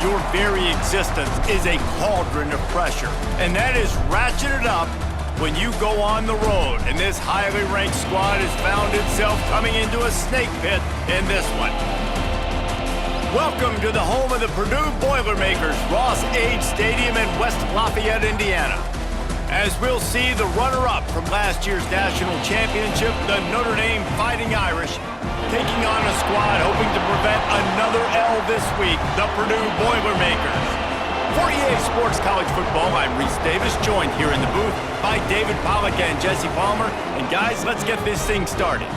Your very existence is a cauldron of pressure, and that is ratcheted up when you go on the road, and this highly ranked squad has found itself coming into a snake pit in this one. Welcome to the home of the Purdue Boilermakers, Ross Age Stadium in West Lafayette, Indiana. As we'll see the runner-up from last year's national championship, the Notre Dame Fighting Irish, taking on a squad hoping to prevent another L this week, the Purdue Boilermakers. For EA Sports College Football, I'm Reese Davis, joined here in the booth by David Pollack and Jesse Palmer. And guys, let's get this thing started.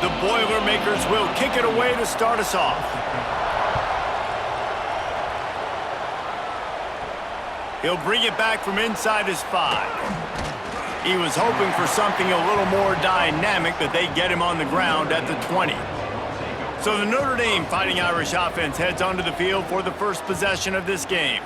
The Boilermakers will kick it away to start us off. He'll bring it back from inside his 5. He was hoping for something a little more dynamic, but they get him on the ground at the 20. So the Notre Dame Fighting Irish offense heads onto the field for the first possession of this game.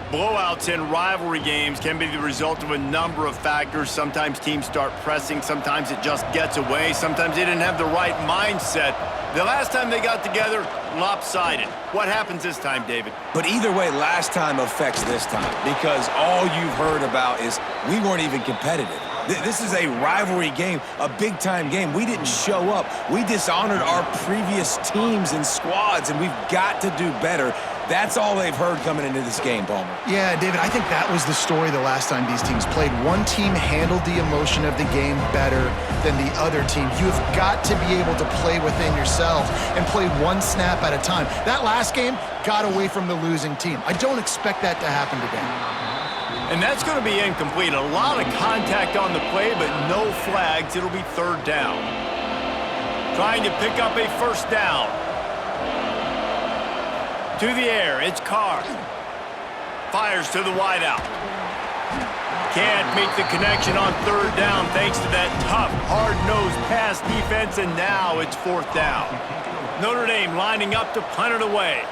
Blowouts in rivalry games can be the result of a number of factors. Sometimes teams start pressing, sometimes it just gets away, sometimes they didn't have the right mindset. The last time they got together, lopsided. What happens this time, David? But either way, last time affects this time, because all you've heard about is we weren't even competitive. This is a rivalry game, a big-time game. We didn't show up. We dishonored our previous teams and squads, and we've got to do better. That's all they've heard coming into this game, Palmer. Yeah, David, I think that was the story the last time these teams played. One team handled the emotion of the game better than the other team. You've got to be able to play within yourself and play one snap at a time. That last game got away from the losing team. I don't expect that to happen today. And that's going to be incomplete. A lot of contact on the play, but no flags. It'll be third down. Trying to pick up a first down. To the air, it's Carr. Fires to the wideout. Can't make the connection on third down thanks to that tough, hard-nosed pass defense, and now it's fourth down. Notre Dame lining up to punt it away.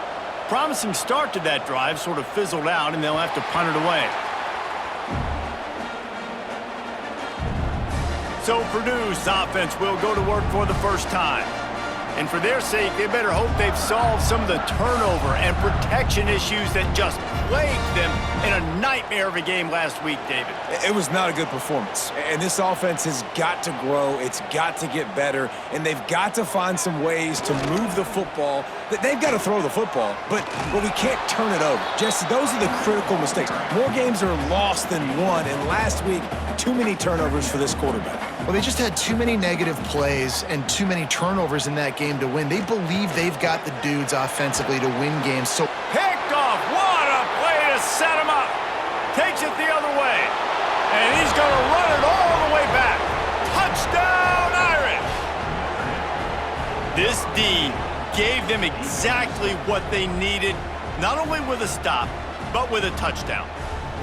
Promising start to that drive, sort of fizzled out, and they'll have to punt it away. So Purdue's offense will go to work for the first time. And for their sake, they better hope they've solved some of the turnover and protection issues that just plagued them in a nightmare of a game last week, David. It was not a good performance. And this offense has got to grow. It's got to get better. And they've got to find some ways to move the football. They've got to throw the football, but we can't turn it over. Jesse, those are the critical mistakes. More games are lost than won. And last week, too many turnovers for this quarterback. Well, they just had too many negative plays and too many turnovers in that game to win. They believe they've got the dudes offensively to win games. So picked off. What a play to set him up. Takes it the other way. And he's going to run it all the way back. Touchdown, Irish. This D gave them exactly what they needed, not only with a stop, but with a touchdown.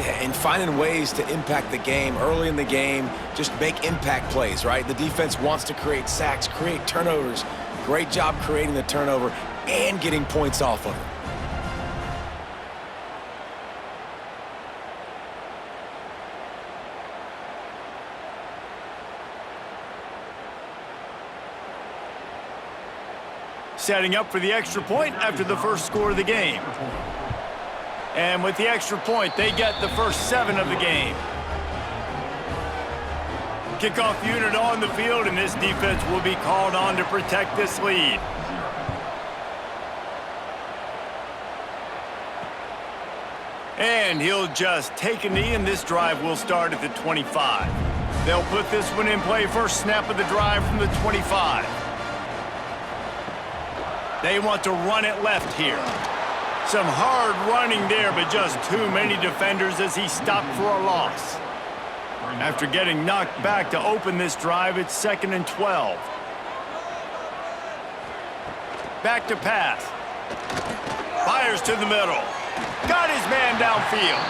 Yeah, and finding ways to impact the game early in the game, just make impact plays, right? The defense wants to create sacks, create turnovers. Great job creating the turnover and getting points off of it. Setting up for the extra point after the first score of the game. And with the extra point, they get the first 7 of the game. Kickoff unit on the field, and this defense will be called on to protect this lead. And he'll just take a knee, and this drive will start at the 25. They'll put this one in play, first snap of the drive from the 25. They want to run it left here. Some hard running there, but just too many defenders as he stopped for a loss. After getting knocked back to open this drive, it's 2nd and 12. Back to pass. Fires to the middle. Got his man downfield.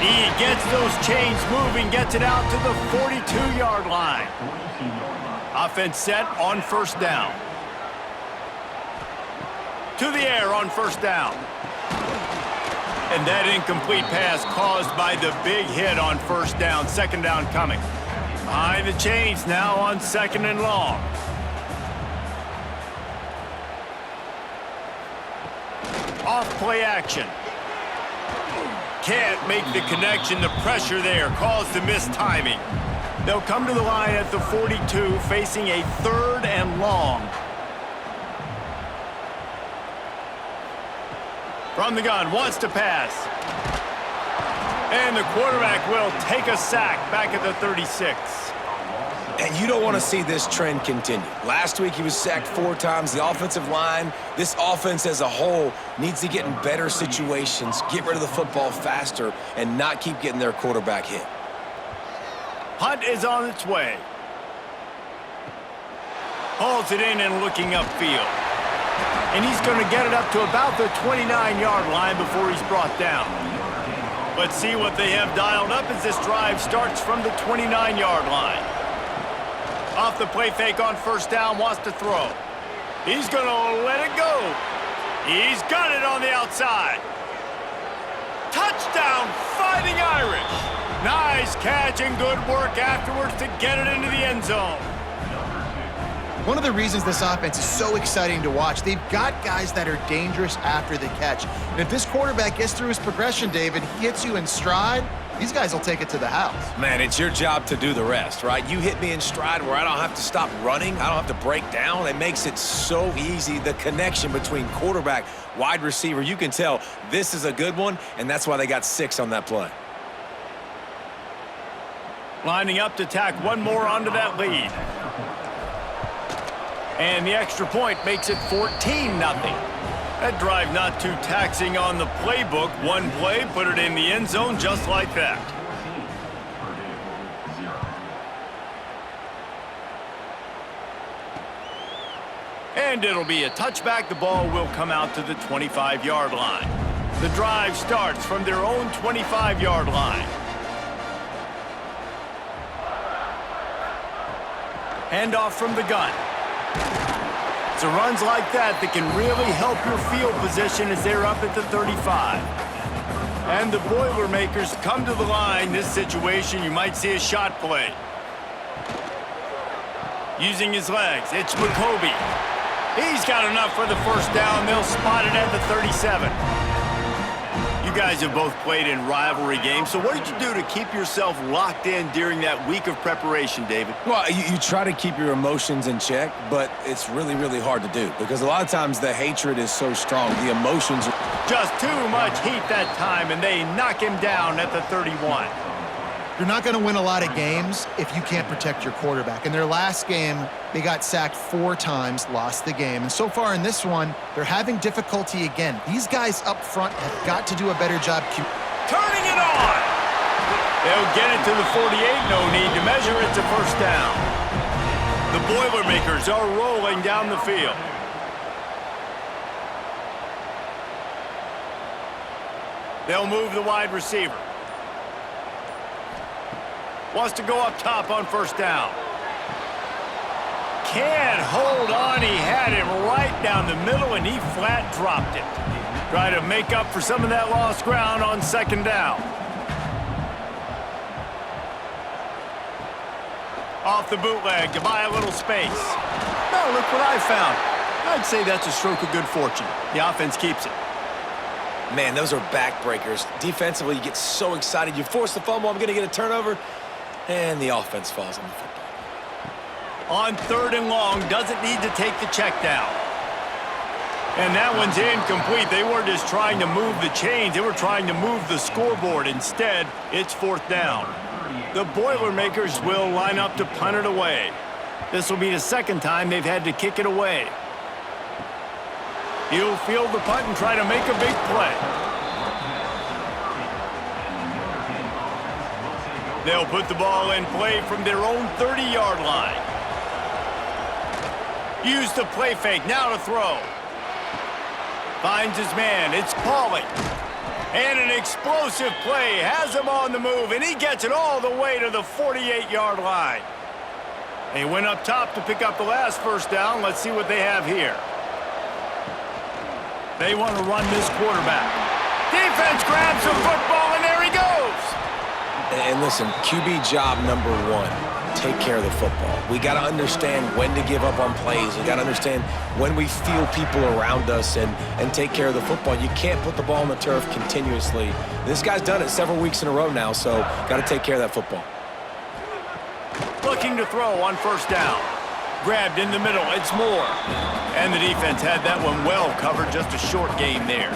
He gets those chains moving, gets it out to the 42-yard line. Offense set on first down. To the air on first down. And that incomplete pass caused by the big hit on first down, second down coming. Behind the chains now on second and long. Off play action. Can't make the connection. The pressure there caused the mistiming. They'll come to the line at the 42, facing a third and long. From the gun, wants to pass. And the quarterback will take a sack back at the 36. And you don't want to see this trend continue. Last week he was sacked 4 times. The offensive line, this offense as a whole, needs to get in better situations, get rid of the football faster, and not keep getting their quarterback hit. Punt is on its way. Hauls it in and looking upfield. And he's going to get it up to about the 29-yard line before he's brought down. Let's see what they have dialed up as this drive starts from the 29-yard line. Off the play fake on first down, wants to throw. He's going to let it go. He's got it on the outside. Touchdown, Fighting Irish. Nice catch and good work afterwards to get it into the end zone. One of the reasons this offense is so exciting to watch, they've got guys that are dangerous after the catch. And if this quarterback gets through his progression, David, he hits you in stride, these guys will take it to the house. Man, it's your job to do the rest, right? You hit me in stride where I don't have to stop running. I don't have to break down. It makes it so easy. The connection between quarterback, wide receiver, you can tell this is a good one, and that's why they got 6 on that play. Lining up to tack one more onto that lead. And the extra point makes it 14-0. That drive not too taxing on the playbook. One play, put it in the end zone just like that. And it'll be a touchback. The ball will come out to the 25-yard line. The drive starts from their own 25-yard line. Handoff from the gun. So runs like that can really help your field position as they're up at the 35. And the Boilermakers come to the line. This situation, you might see a shot play. Using his legs, it's McCoby. He's got enough for the first down. They'll spot it at the 37. You guys have both played in rivalry games, so what did you do to keep yourself locked in during that week of preparation, David? Well, you try to keep your emotions in check, but it's really, really hard to do because a lot of times the hatred is so strong. The emotions are just too much heat that time, and they knock him down at the 31. You're not going to win a lot of games if you can't protect your quarterback. In their last game, they got sacked 4 times, lost the game. And so far in this one, they're having difficulty again. These guys up front have got to do a better job. Turning it on! They'll get it to the 48. No need to measure. It's a first down. The Boilermakers are rolling down the field. They'll move the wide receiver. Wants to go up top on first down. Can't hold on. He had him right down the middle, and he flat dropped it. Try to make up for some of that lost ground on second down. Off the bootleg to buy a little space. Now look what I found. I'd say that's a stroke of good fortune. The offense keeps it. Man, those are backbreakers. Defensively, you get so excited. You force the fumble, I'm going to get a turnover, and the offense falls on the football. On third and long, doesn't need to take the check down. And that one's incomplete. They weren't just trying to move the chains. They were trying to move the scoreboard. Instead, it's fourth down. The Boilermakers will line up to punt it away. This will be the second time they've had to kick it away. He'll field the punt and try to make a big play. They'll put the ball in play from their own 30-yard line. Use the play fake, now to throw. Finds his man, it's Pauling. And an explosive play, has him on the move, and he gets it all the way to the 48-yard line. They went up top to pick up the last first down. Let's see what they have here. They want to run this quarterback. defense grabs the football, and there he goes. And listen, QB job number one, take care of the football. We got to understand when to give up on plays. We got to understand when we feel people around us and take care of the football. You can't put the ball on the turf continuously. This guy's done it several weeks in a row now, so got to take care of that football. Looking to throw on first down. Grabbed in the middle, it's Moore. And the defense had that one well covered, just a short game there.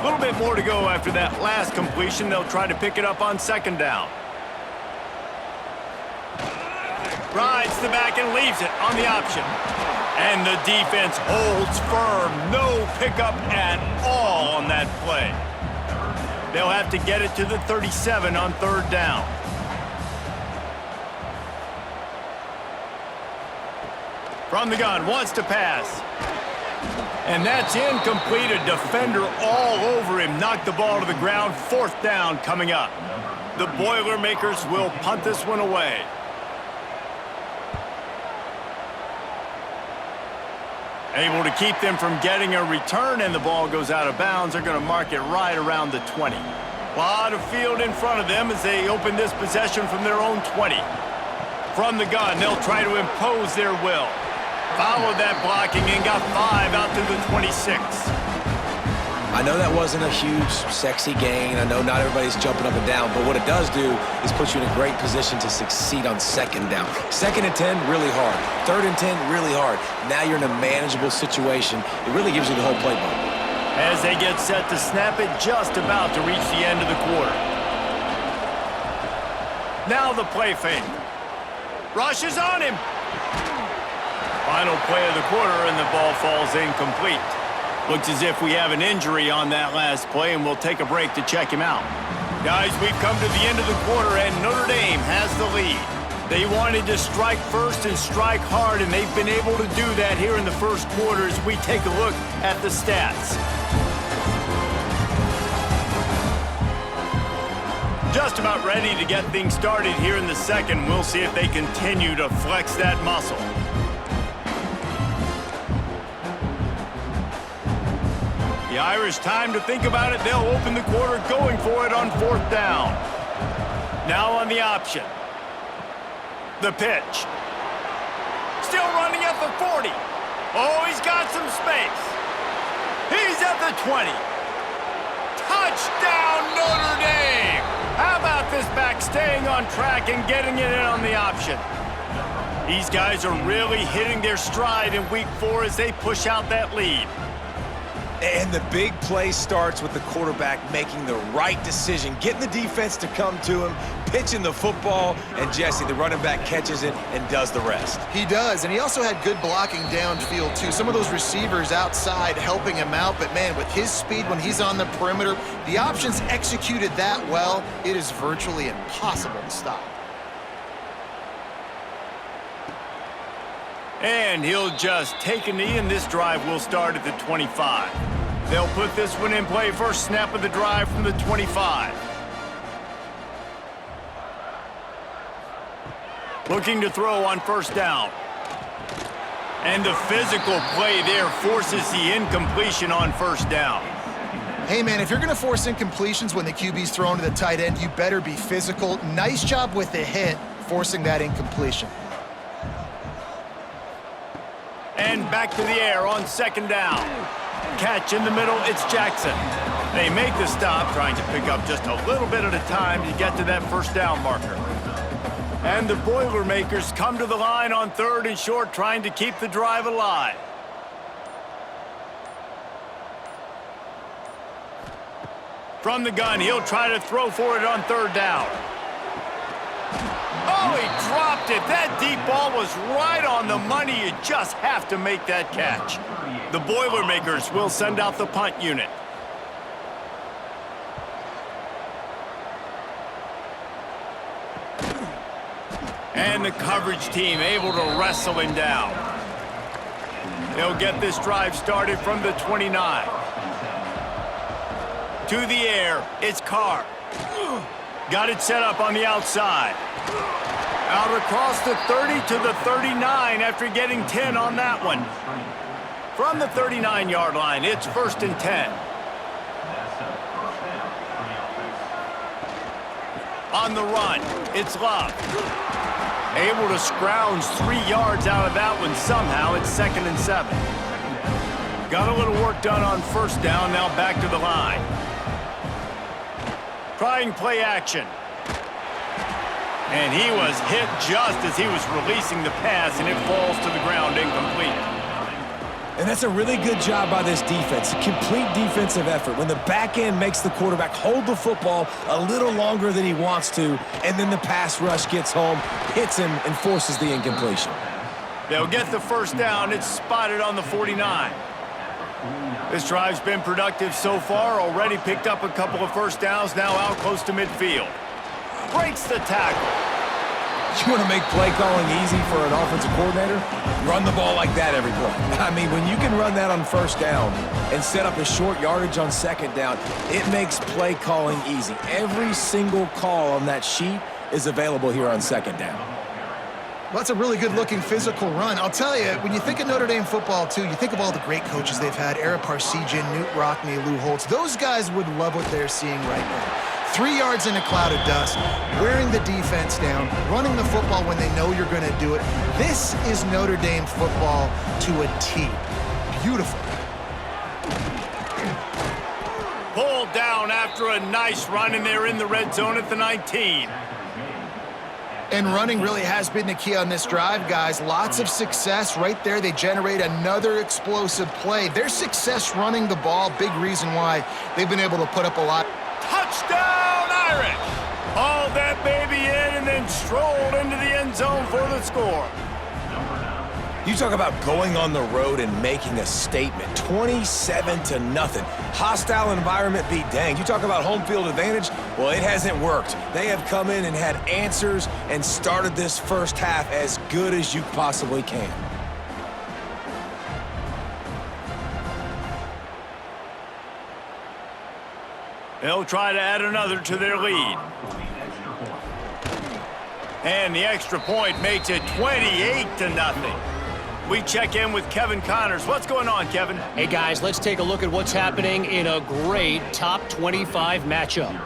A little bit more to go after that last completion. They'll try to pick it up on second down. Rides the back and leaves it on the option. And the defense holds firm. No pickup at all on that play. They'll have to get it to the 37 on third down. From the gun, wants to pass. And that's incomplete. A defender all over him. Knocked the ball to the ground. Fourth down coming up. The Boilermakers will punt this one away. Able to keep them from getting a return, and the ball goes out of bounds. They're going to mark it right around the 20. A lot of field in front of them as they open this possession from their own 20. From the gun, they'll try to impose their will. Followed that blocking and got 5 out to the 26. I know that wasn't a huge, sexy gain. I know not everybody's jumping up and down, but what it does do is put you in a great position to succeed on second down. Second and 10, really hard. Third and 10, really hard. Now you're in a manageable situation. It really gives you the whole playbook. As they get set to snap it, just about to reach the end of the quarter. Now the play fake. Rush is on him. Final play of the quarter, and the ball falls incomplete. Looks as if we have an injury on that last play, and we'll take a break to check him out. Guys, we've come to the end of the quarter, and Notre Dame has the lead. They wanted to strike first and strike hard, and they've been able to do that here in the first quarter as we take a look at the stats. Just about ready to get things started here in the second. We'll see if they continue to flex that muscle. The Irish time to think about it. They'll open the quarter going for it on fourth down. Now on the option. The pitch. Still running at the 40. Oh, he's got some space. He's at the 20. Touchdown, Notre Dame! How about this back staying on track and getting it in on the option? These guys are really hitting their stride in week 4 as they push out that lead. And the big play starts with the quarterback making the right decision, getting the defense to come to him, pitching the football, and Jesse, the running back, catches it and does the rest. He does, and he also had good blocking downfield, too. Some of those receivers outside helping him out, but, man, with his speed when he's on the perimeter, the options executed that well, it is virtually impossible to stop. And he'll just take a knee, and this drive will start at the 25. They'll put this one in play. First snap of the drive from the 25. Looking to throw on first down. And the physical play there forces the incompletion on first down. Hey, man, if you're going to force incompletions when the QB's thrown to the tight end, you better be physical. Nice job with the hit, forcing that incompletion. And back to the air on second down. Catch in the middle, it's Jackson. They make the stop, trying to pick up just a little bit at a time to get to that first down marker. And the Boilermakers come to the line on third and short, trying to keep the drive alive. From the gun, he'll try to throw for it on third down. Oh, he dropped it. That deep ball was right on the money. You just have to make that catch. The Boilermakers will send out the punt unit. And the coverage team able to wrestle him down. They'll get this drive started from the 29. To the air, it's Carr. Got it set up on the outside. Out across the 30 to the 39 after getting 10 on that one. From the 39-yard line, it's first and 10. On the run, it's Love. Able to scrounge 3 yards out of that one somehow. It's 2nd and 7. Got a little work done on first down, now back to the line. Trying play action. And he was hit just as he was releasing the pass, and it falls to the ground incomplete. And that's a really good job by this defense. A complete defensive effort. When the back end makes the quarterback hold the football a little longer than he wants to, and then the pass rush gets home, hits him, and forces the incompletion. They'll get the first down. It's spotted on the 49. This drive's been productive so far. Already picked up a couple of first downs, now out close to midfield. Breaks the tackle. You want to make play calling easy for an offensive coordinator? Run the ball like that every play. I mean, when you can run that on first down and set up a short yardage on second down, it makes play calling easy. Every single call on that sheet is available here on second down. Well, that's a really good-looking physical run. I'll tell you, when you think of Notre Dame football, too, you think of all the great coaches they've had, Ara Parseghian, Newt Rockne, Lou Holtz. Those guys would love what they're seeing right now. 3 yards in a cloud of dust, wearing the defense down, running the football when they know you're going to do it. This is Notre Dame football to a T. Beautiful. Pulled down after a nice run, and they're in the red zone at the 19. And running really has been the key on this drive, guys. Lots of success right there. They generate another explosive play. Their success running the ball, big reason why they've been able to put up a lot. Touchdown, Irish! Hauled that baby in and then strolled into the end zone for the score. You talk about going on the road and making a statement. 27-0. Hostile environment be danged. You talk about home field advantage? Well, it hasn't worked. They have come in and had answers and started this first half as good as you possibly can. They'll try to add another to their lead. And the extra point makes it 28-0. We check in with Kevin Connors. What's going on, Kevin? Hey, guys, let's take a look at what's happening in a great top 25 matchup.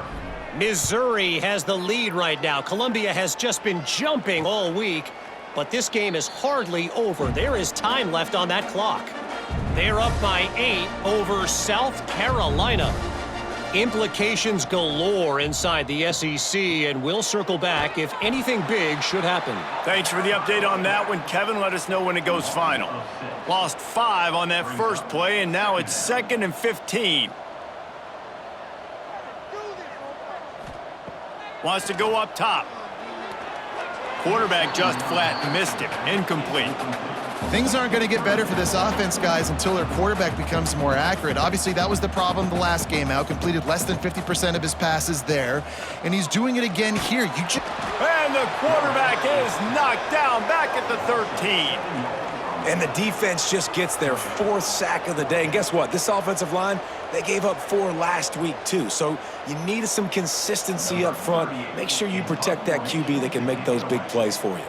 Missouri has the lead right now. Columbia has just been jumping all week, but this game is hardly over. There is time left on that clock. They're up by 8 over South Carolina. Implications galore inside the SEC, and we'll circle back if anything big should happen. Thanks for the update on that one, Kevin. Let us know when it goes final. Lost 5 on that first play, and now it's 2nd and 15. Wants to go up top. Quarterback just flat missed him. Incomplete. Things aren't going to get better for this offense, guys, until their quarterback becomes more accurate. Obviously, that was the problem the last game out. Completed less than 50% of his passes there, and he's doing it again here. And the quarterback is knocked down back at the 13. And the defense just gets their 4th sack of the day. And guess what? This offensive line, they gave up 4 last week, too. So you need some consistency up front. Make sure you protect that QB that can make those big plays for you.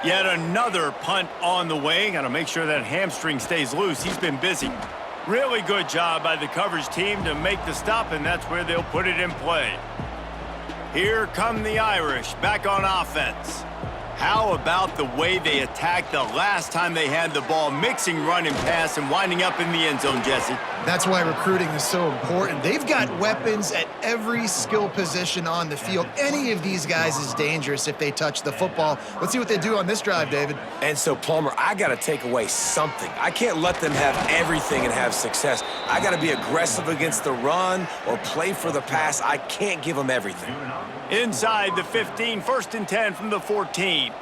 Yet another punt on the way. Got to make sure that hamstring stays loose. He's been busy. Really good job by the coverage team to make the stop, and that's where they'll put it in play. Here come the Irish back on offense. How about the way they attacked the last time they had the ball, mixing run and pass and winding up in the end zone, Jesse? That's why recruiting is so important. They've got weapons at every skill position on the field. Any of these guys is dangerous if they touch the football. Let's see what they do on this drive, David. And so, Palmer, I got to take away something. I can't let them have everything and have success. I got to be aggressive against the run or play for the pass. I can't give them everything. Inside the 15, 1st and 10 from the 14.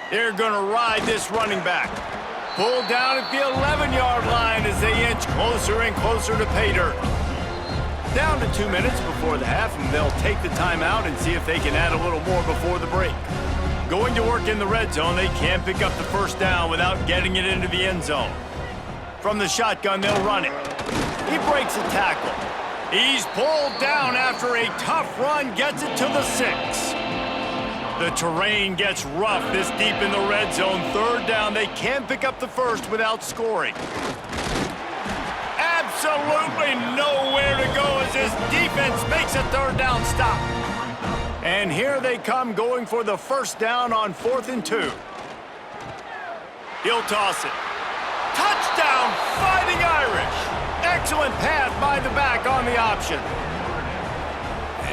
They're going to ride this running back. Pulled down at the 11-yard line as they inch closer and closer to pay dirt. Down to 2 minutes before the half, and they'll take the timeout and see if they can add a little more before the break. Going to work in the red zone, they can't pick up the first down without getting it into the end zone. From the shotgun, they'll run it. He breaks a tackle. He's pulled down after a tough run, gets it to the 6. The terrain gets rough this deep in the red zone. 3rd down, they can't pick up the first without scoring. Absolutely nowhere to go as this defense defense makes a third down stop. And here they come going for the first down on 4th and 2. He'll toss it. Touchdown, Fighting Irish. Excellent pass by the back on the option.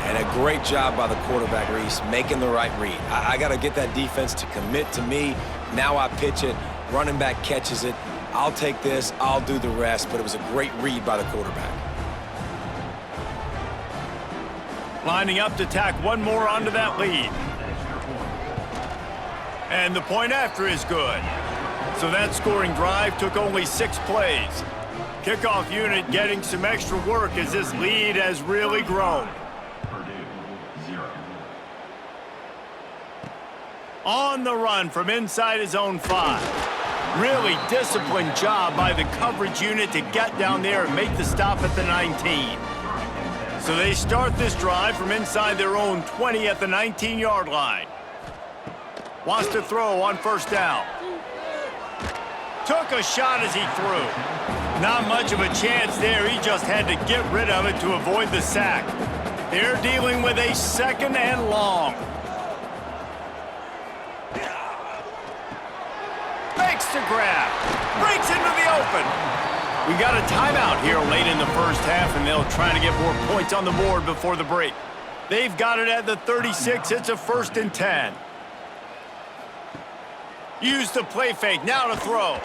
And a great job by the quarterback, Reese, making the right read. I got to get that defense to commit to me. Now I pitch it. Running back catches it. I'll take this. I'll do the rest. But it was a great read by the quarterback. Lining up to tack one more onto that lead. And the point after is good. So that scoring drive took only 6 plays. Kickoff unit getting some extra work as this lead has really grown. On the run from inside his own 5. Really disciplined job by the coverage unit to get down there and make the stop at the 19. So they start this drive from inside their own 20 at the 19-yard line. Wants to throw on first down. Took a shot as he threw. Not much of a chance there. He just had to get rid of it to avoid the sack. They're dealing with a 2nd and long. Makes the grab. Breaks into the open. We got a timeout here late in the first half, and they'll try to get more points on the board before the break. They've got it at the 36. It's a 1st and 10. Use the play fake. Now to throw.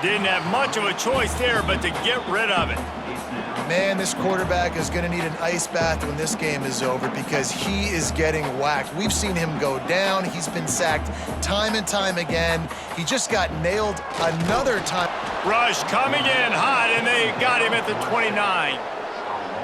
Didn't have much of a choice there, but to get rid of it. Man, this quarterback is going to need an ice bath when this game is over because he is getting whacked. We've seen him go down. He's been sacked time and time again. He just got nailed another time. Rush coming in hot, and they got him at the 29.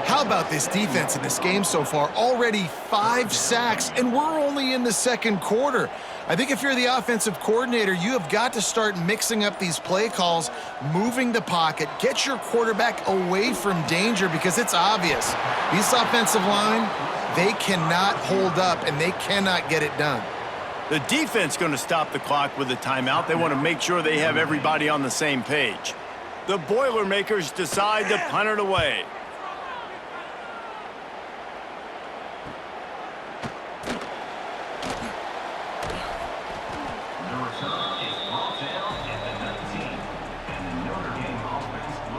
How about this defense in this game so far? Already 5 sacks, and we're only in the 2nd quarter. I think if you're the offensive coordinator, you have got to start mixing up these play calls, moving the pocket, get your quarterback away from danger because it's obvious. This offensive line, they cannot hold up, and they cannot get it done. The defense going to stop the clock with a timeout. They want to make sure they have everybody on the same page. The Boilermakers decide to punt it away.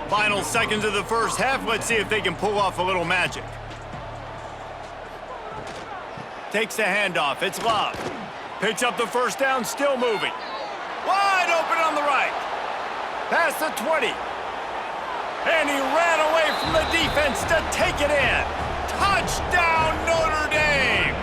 Final seconds of the first half. Let's see if they can pull off a little magic. Takes the handoff. It's Love. Picks up the first down, still moving. Wide open on the right. Past the 20. And he ran away from the defense to take it in. Touchdown, Notre Dame!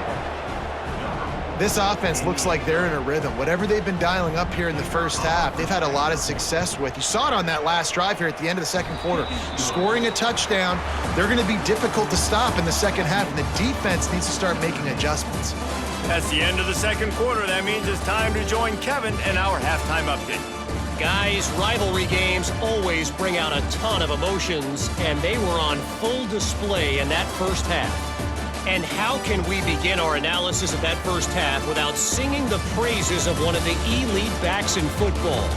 This offense looks like they're in a rhythm. Whatever they've been dialing up here in the first half, they've had a lot of success with. You saw it on that last drive here at the end of the 2nd quarter. Scoring a touchdown, they're going to be difficult to stop in the 2nd half, and the defense needs to start making adjustments. That's the end of the 2nd quarter. That means it's time to join Kevin in our halftime update. Guys, rivalry games always bring out a ton of emotions, and they were on full display in that first half. And how can we begin our analysis of that first half without singing the praises of one of the elite backs in football?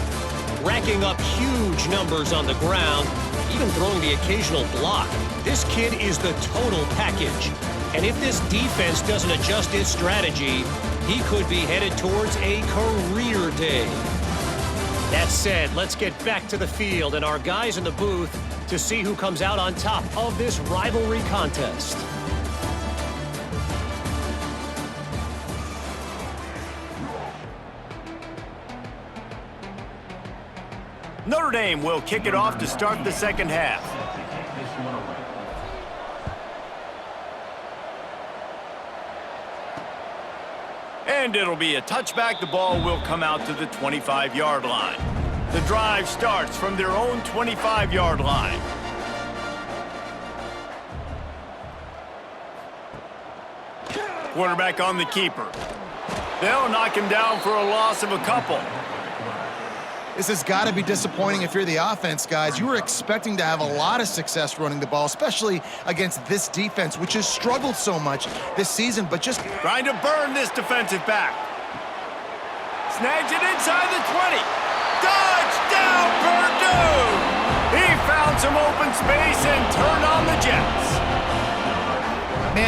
Racking up huge numbers on the ground, even throwing the occasional block. This kid is the total package. And if this defense doesn't adjust its strategy, he could be headed towards a career day. That said, let's get back to the field and our guys in the booth to see who comes out on top of this rivalry contest. Notre Dame will kick it off to start the 2nd half. And it'll be a touchback. The ball will come out to the 25-yard line. The drive starts from their own 25-yard line. Quarterback on the keeper. They'll knock him down for a loss of a couple. This has got to be disappointing if you're the offense, guys. You were expecting to have a lot of success running the ball, especially against this defense, which has struggled so much this season, but just trying to burn this defensive back. Snags it inside the 20. Touchdown, Purdue! He found some open space and turned on the Jets.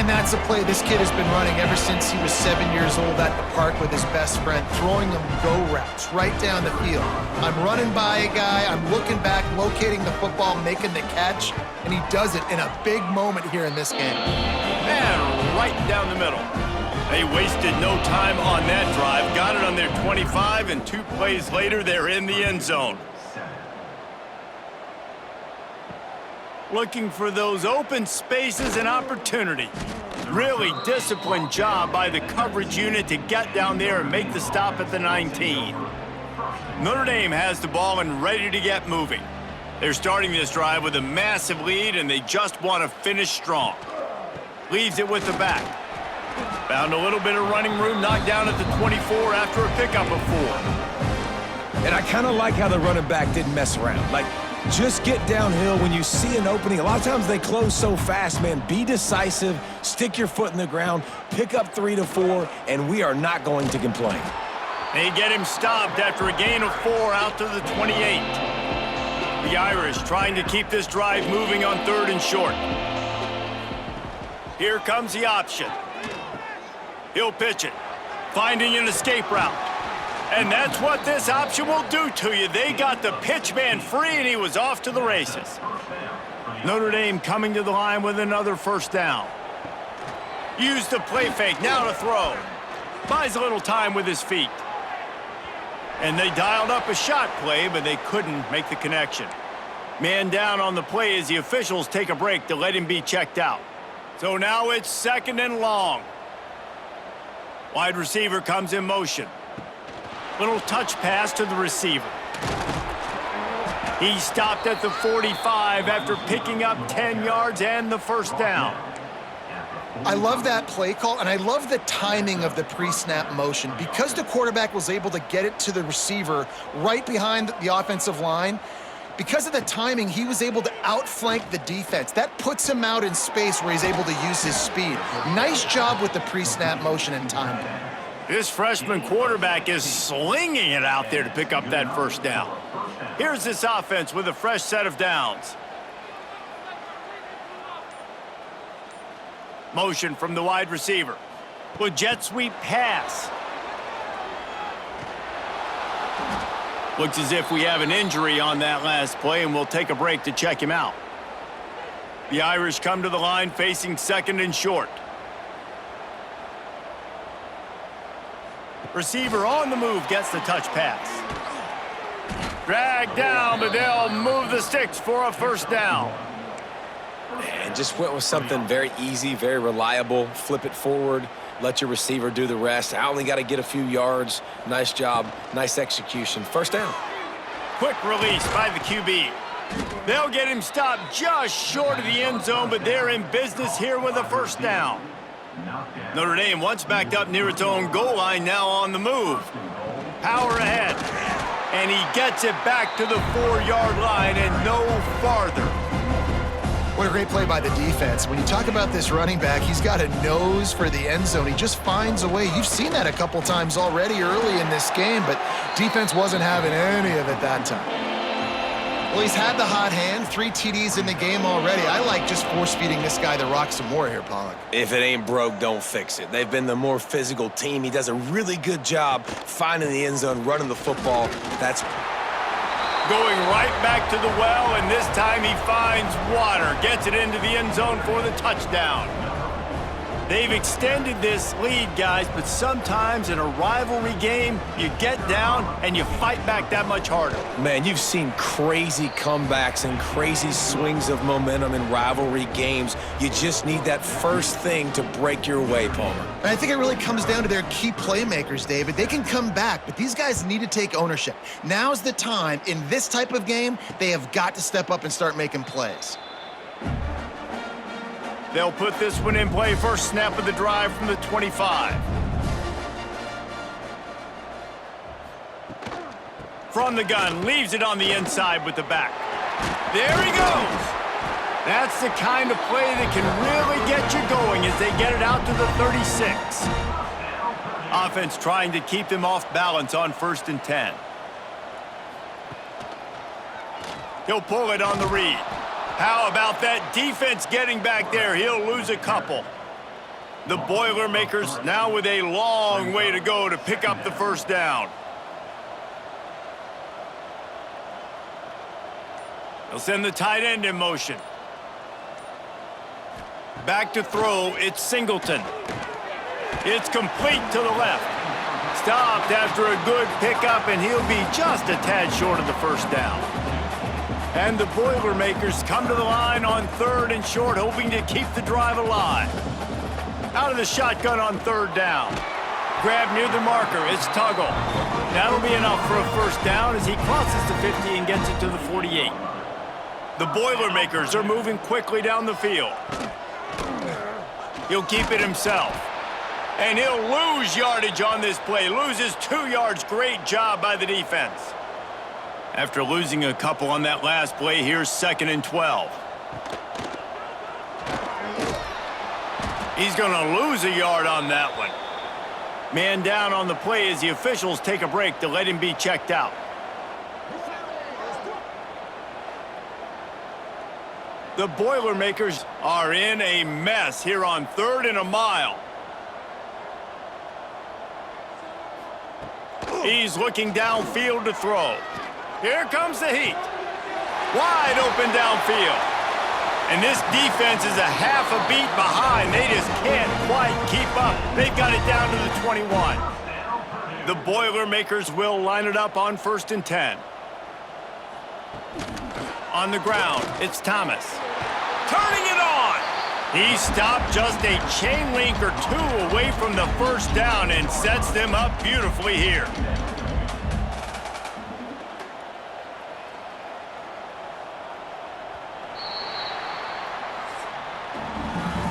And that's a play this kid has been running ever since he was 7 years old at the park with his best friend, throwing them go routes right down the field. I'm running by a guy, I'm looking back, locating the football, making the catch, and he does it in a big moment here in this game. And right down the middle. They wasted no time on that drive, got it on their 25, and 2 plays later, they're in the end zone. Looking for those open spaces and opportunity. Really disciplined job by the coverage unit to get down there and make the stop at the 19. Notre Dame has the ball and ready to get moving. They're starting this drive with a massive lead, and they just want to finish strong. Leaves it with the back. Found a little bit of running room, knocked down at the 24 after a pickup of 4. And I kind of like how the running back didn't mess around. Like, just get downhill when you see an opening. A lot of times they close so fast, man. Be decisive, stick your foot in the ground, pick up 3 to 4, and we are not going to complain. They get him stopped after a gain of 4 out to the 28. The Irish trying to keep this drive moving on 3rd and short. Here comes the option. He'll pitch it, finding an escape route. And that's what this option will do to you. They got the pitch man free, and he was off to the races. Notre Dame coming to the line with another first down. Use the play fake, now to throw. Buys a little time with his feet. And they dialed up a shot play, but they couldn't make the connection. Man down on the play as the officials take a break to let him be checked out. So now it's 2nd and long. Wide receiver comes in motion. Little touch pass to the receiver. He stopped at the 45 after picking up 10 yards and the first down. I love that play call, and I love the timing of the pre-snap motion. Because the quarterback was able to get it to the receiver right behind the offensive line, because of the timing, he was able to outflank the defense. That puts him out in space where he's able to use his speed. Nice job with the pre-snap motion and timing. This freshman quarterback is slinging it out there to pick up that first down. Here's this offense with a fresh set of downs. Motion from the wide receiver. With jet sweep pass. Looks as if we have an injury on that last play, and we'll take a break to check him out. The Irish come to the line facing 2nd and short. Receiver on the move gets the touch pass. Dragged down, but they'll move the sticks for a first down. And just went with something very easy, very reliable. Flip it forward, let your receiver do the rest. I only got to get a few yards. Nice job, nice execution. First down. Quick release by the QB. They'll get him stopped just short of the end zone, but they're in business here with a first down. Notre Dame once backed up near its own goal line, now on the move. Power ahead. And he gets it back to the 4-yard line and no farther. What a great play by the defense. When you talk about this running back, he's got a nose for the end zone. He just finds a way. You've seen that a couple times already early in this game, but defense wasn't having any of it that time. Well, he's had the hot hand, 3 TDs in the game already. I like just force-feeding this guy the rock some more here, Pollock. If it ain't broke, don't fix it. They've been the more physical team. He does a really good job finding the end zone, running the football. That's going right back to the well, and this time he finds water. Gets it into the end zone for the touchdown. They've extended this lead, guys, but sometimes in a rivalry game, you get down and you fight back that much harder. Man, you've seen crazy comebacks and crazy swings of momentum in rivalry games. You just need that first thing to break your way, Palmer. And I think it really comes down to their key playmakers, David. They can come back, but these guys need to take ownership. Now's the time. In this type of game, they have got to step up and start making plays. They'll put this one in play. First snap of the drive from the 25. From the gun, leaves it on the inside with the back. There he goes. That's the kind of play that can really get you going as they get it out to the 36. Offense trying to keep them off balance on 1st and 10. He'll pull it on the read. How about that defense getting back there? He'll lose a couple. The Boilermakers now with a long way to go to pick up the first down. They'll send the tight end in motion. Back to throw, it's Singleton. It's complete to the left. Stopped after a good pickup, and he'll be just a tad short of the first down. And the Boilermakers come to the line on 3rd and short, hoping to keep the drive alive. Out of the shotgun on 3rd down. Grab near the marker, it's Tuggle. That'll be enough for a first down as he crosses the 50 and gets it to the 48. The Boilermakers are moving quickly down the field. He'll keep it himself. And he'll lose yardage on this play. Loses 2 yards. Great job by the defense. After losing a couple on that last play, here's 2nd and 12. He's going to lose a yard on that one. Man down on the play as the officials take a break to let him be checked out. The Boilermakers are in a mess here on 3rd and a mile. He's looking downfield to throw. Here comes the heat. Wide open downfield. And this defense is a half a beat behind. They just can't quite keep up. They've got it down to the 21. The Boilermakers will line it up on 1st and 10. On the ground, it's Thomas. Turning it on. He stopped just a chain link or 2 away from the first down and sets them up beautifully here.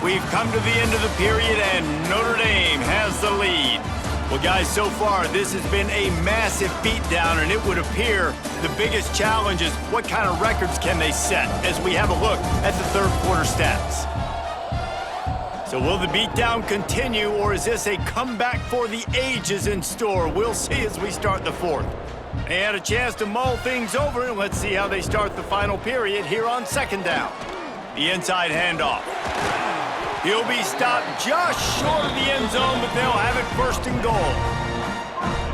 We've come to the end of the period, and Notre Dame has the lead. Well, guys, so far, this has been a massive beatdown, and it would appear the biggest challenge is what kind of records can they set as we have a look at the 3rd quarter stats. So will the beatdown continue, or is this a comeback for the ages in store? We'll see as we start the 4th. They had a chance to mull things over, and let's see how they start the final period here on 2nd down. The inside handoff. He'll be stopped just short of the end zone, but they'll have it 1st and goal.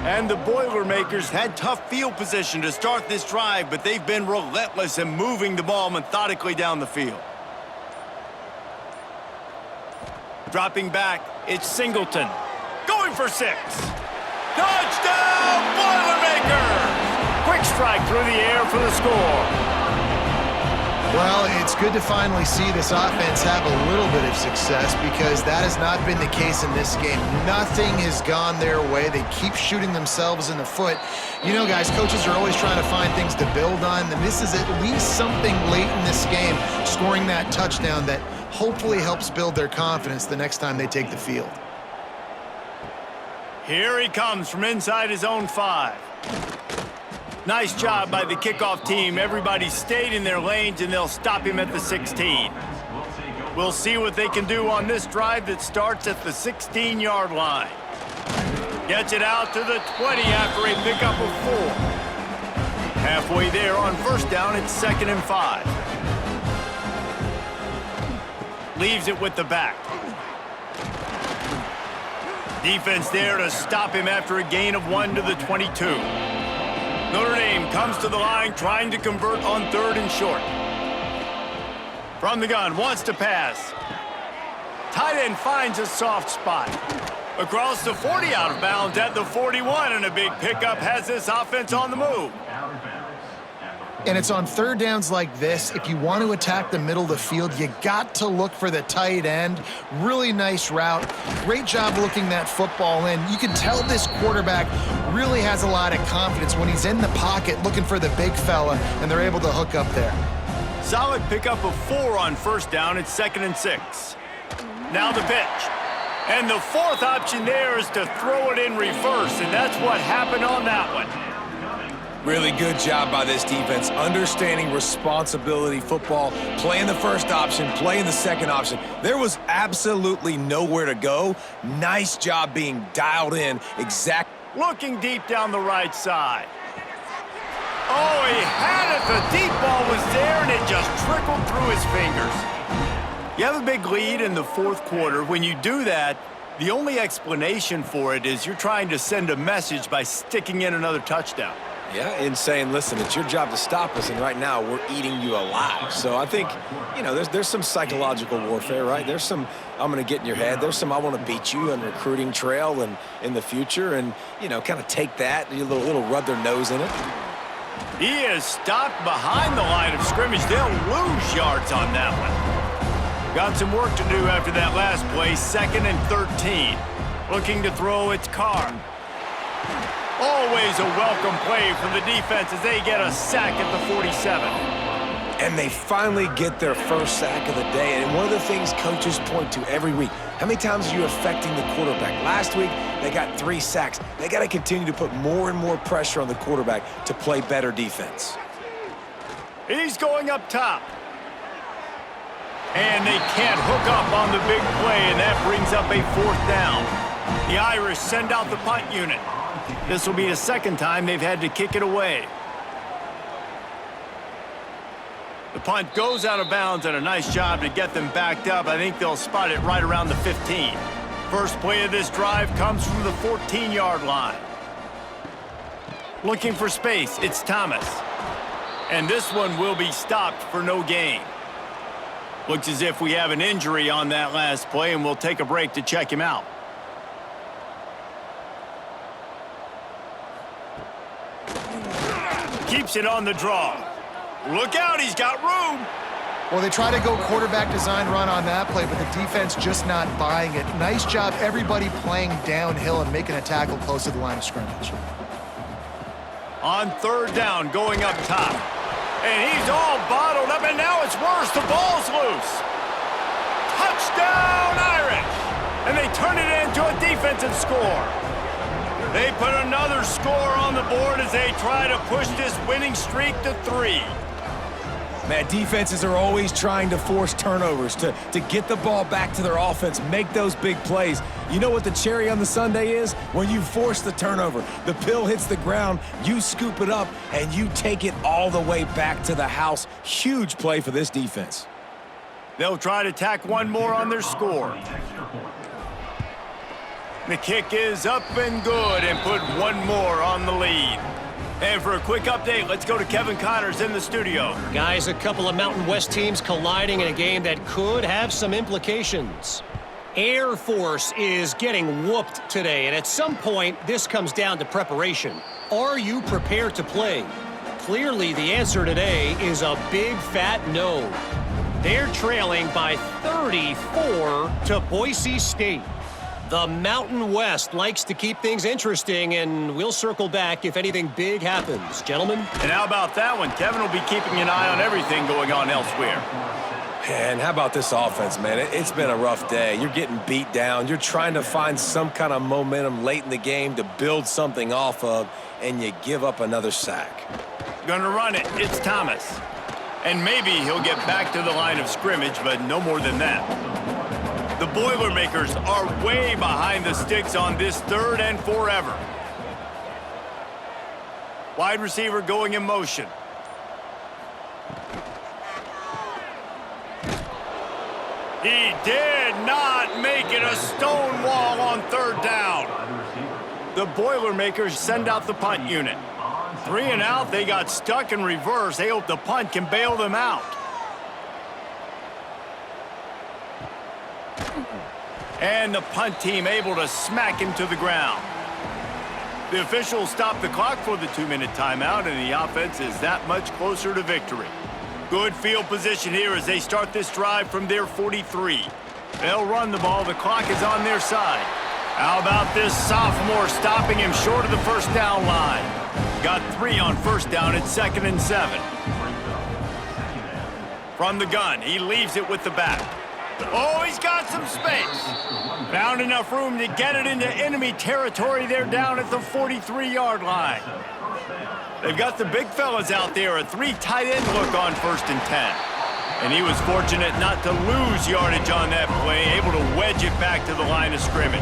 And the Boilermakers had tough field position to start this drive, but they've been relentless in moving the ball methodically down the field. Dropping back, it's Singleton. Going for 6. Touchdown, Boilermakers! Quick strike through the air for the score. Well, it's good to finally see this offense have a little bit of success because that has not been the case in this game. Nothing has gone their way. They keep shooting themselves in the foot. You know, guys, coaches are always trying to find things to build on, and this is at least something late in this game, scoring that touchdown that hopefully helps build their confidence the next time they take the field. Here he comes from inside his own 5. Nice job by the kickoff team. Everybody stayed in their lanes, and they'll stop him at the 16. We'll see what they can do on this drive that starts at the 16-yard line. Gets it out to the 20 after a pickup of 4. Halfway there on 1st down, it's 2nd and 5. Leaves it with the back. Defense there to stop him after a gain of 1 to the 22. Notre Dame comes to the line trying to convert on 3rd and short. From the gun, wants to pass. Tight end finds a soft spot. Across the 40, out of bounds at the 41, and a big pickup has this offense on the move. And it's on 3rd downs like this. If you want to attack the middle of the field, you got to look for the tight end. Really nice route. Great job looking that football in. You can tell this quarterback really has a lot of confidence when he's in the pocket looking for the big fella, and they're able to hook up there. Solid pickup of 4 on 1st down. It's 2nd and 6. Now the pitch. And the 4th option there is to throw it in reverse, and that's what happened on that one. Really good job by this defense, understanding responsibility football, playing the 1st option, playing the 2nd option. There was absolutely nowhere to go. Nice job being dialed in exact. Looking deep down the right side. Oh, he had it. The deep ball was there, and it just trickled through his fingers. You have a big lead in the fourth quarter. When you do that, the only explanation for it is you're trying to send a message by sticking in another touchdown. Yeah, and saying, listen, it's your job to stop us, and right now we're eating you alive. So I think, you know, there's some psychological warfare, right? There's some, I'm going to get in your head. There's some, I want to beat you on recruiting trail and in the future, and, you know, kind of take that, a little rub their nose in it. He is stopped behind the line of scrimmage. They'll lose yards on that one. Got some work to do after that last play, 2nd and 13. Looking to throw, it's Carr. Always a welcome play from the defense as they get a sack at the 47. And they finally get their first sack of the day. And one of the things coaches point to every week, how many times are you affecting the quarterback? Last week, they got 3 sacks. They got to continue to put more and more pressure on the quarterback to play better defense. He's going up top. And they can't hook up on the big play, and that brings up a 4th down. The Irish send out the punt unit. This will be the 2nd time they've had to kick it away. The punt goes out of bounds, and a nice job to get them backed up. I think they'll spot it right around the 15. First play of this drive comes from the 14-yard line. Looking for space, it's Thomas. And this one will be stopped for no gain. Looks as if we have an injury on that last play, and we'll take a break to check him out. Keeps it on the draw. Look out, he's got room. Well, they try to go quarterback design run on that play, but the defense just not buying it. Nice job, everybody playing downhill and making a tackle close to the line of scrimmage. On 3rd down, going up top. And he's all bottled up, and now it's worse. The ball's loose. Touchdown, Irish! And they turn it into a defensive score. They put another score on the board as they try to push this winning streak to 3. Man, defenses are always trying to force turnovers, to get the ball back to their offense, make those big plays. You know what the cherry on the sundae is? When you force the turnover, the pill hits the ground, you scoop it up, and you take it all the way back to the house. Huge play for this defense. They'll try to tack one more on their score. The kick is up and good and put one more on the lead. And for a quick update, let's go to Kevin Connors in the studio. Guys, a couple of Mountain West teams colliding in a game that could have some implications. Air Force is getting whooped today, and at some point, this comes down to preparation. Are you prepared to play? Clearly, the answer today is a big fat no. They're trailing by 34 to Boise State. The Mountain West likes to keep things interesting, and we'll circle back if anything big happens. Gentlemen? And how about that one? Kevin will be keeping an eye on everything going on elsewhere. And how about this offense, man? It's been a rough day. You're getting beat down. You're trying to find some kind of momentum late in the game to build something off of, and you give up another sack. Gonna run it. It's Thomas. And maybe he'll get back to the line of scrimmage, but no more than that. The Boilermakers are way behind the sticks on this 3rd and forever. Wide receiver going in motion. He did not make it a stone wall on 3rd down. The Boilermakers send out the punt unit. 3 and out, they got stuck in reverse. They hope the punt can bail them out. And the punt team able to smack him to the ground. The officials stop the clock for the 2-minute timeout, and the offense is that much closer to victory. Good field position here as they start this drive from their 43. They'll run the ball. The clock is on their side. How about this sophomore stopping him short of the 1st down line? Got 3 on 1st down. It's 2nd and 7. From the gun, he leaves it with the back. Oh, he's got some space. Found enough room to get it into enemy territory. They're down at the 43-yard line. They've got the big fellas out there, a 3 tight end look on 1st and 10. And he was fortunate not to lose yardage on that play, able to wedge it back to the line of scrimmage.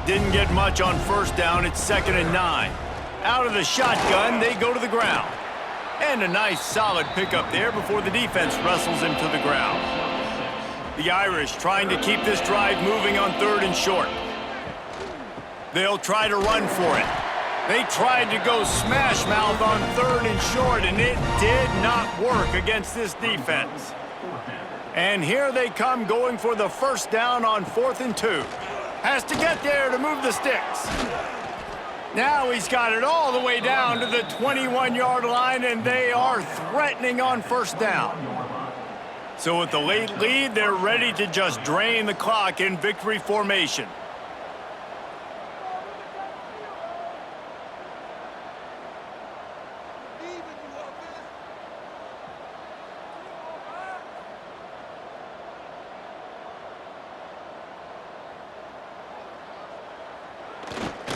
Didn't get much on 1st down. It's 2nd and 9. Out of the shotgun, they go to the ground. And a nice solid pickup there before the defense wrestles him to the ground. The Irish trying to keep this drive moving on 3rd and short. They'll try to run for it. They tried to go smash mouth on 3rd and short, and it did not work against this defense. And here they come going for the first down on 4th and 2. Has to get there to move the sticks. Now he's got it all the way down to the 21-yard line, and they are threatening on 1st down. So with the late lead, they're ready to just drain the clock in victory formation.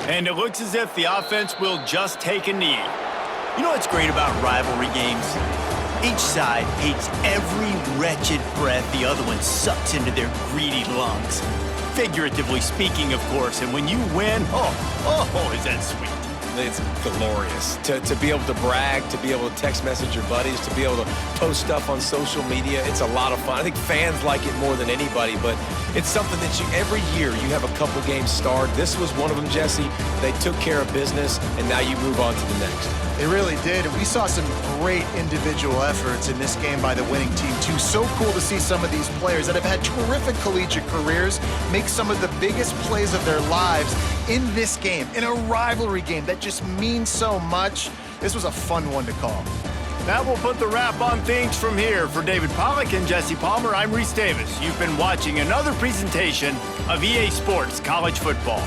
And it looks as if the offense will just take a knee. You know what's great about rivalry games? Each side hates every wretched breath the other one sucks into their greedy lungs. Figuratively speaking, of course, and when you win, oh, is that sweet. It's glorious to be able to brag, to be able to text message your buddies, to be able to post stuff on social media. It's a lot of fun. I think fans like it more than anybody, but it's something that every year you have a couple games starred. This was one of them, Jesse. They took care of business, and now you move on to the next. They really did, and we saw some great individual efforts in this game by the winning team, too. So cool to see some of these players that have had terrific collegiate careers make some of the biggest plays of their lives in this game, in a rivalry game that just means so much. This was a fun one to call. That will put the wrap on things from here. For David Pollack and Jesse Palmer, I'm Reese Davis. You've been watching another presentation of EA Sports College Football.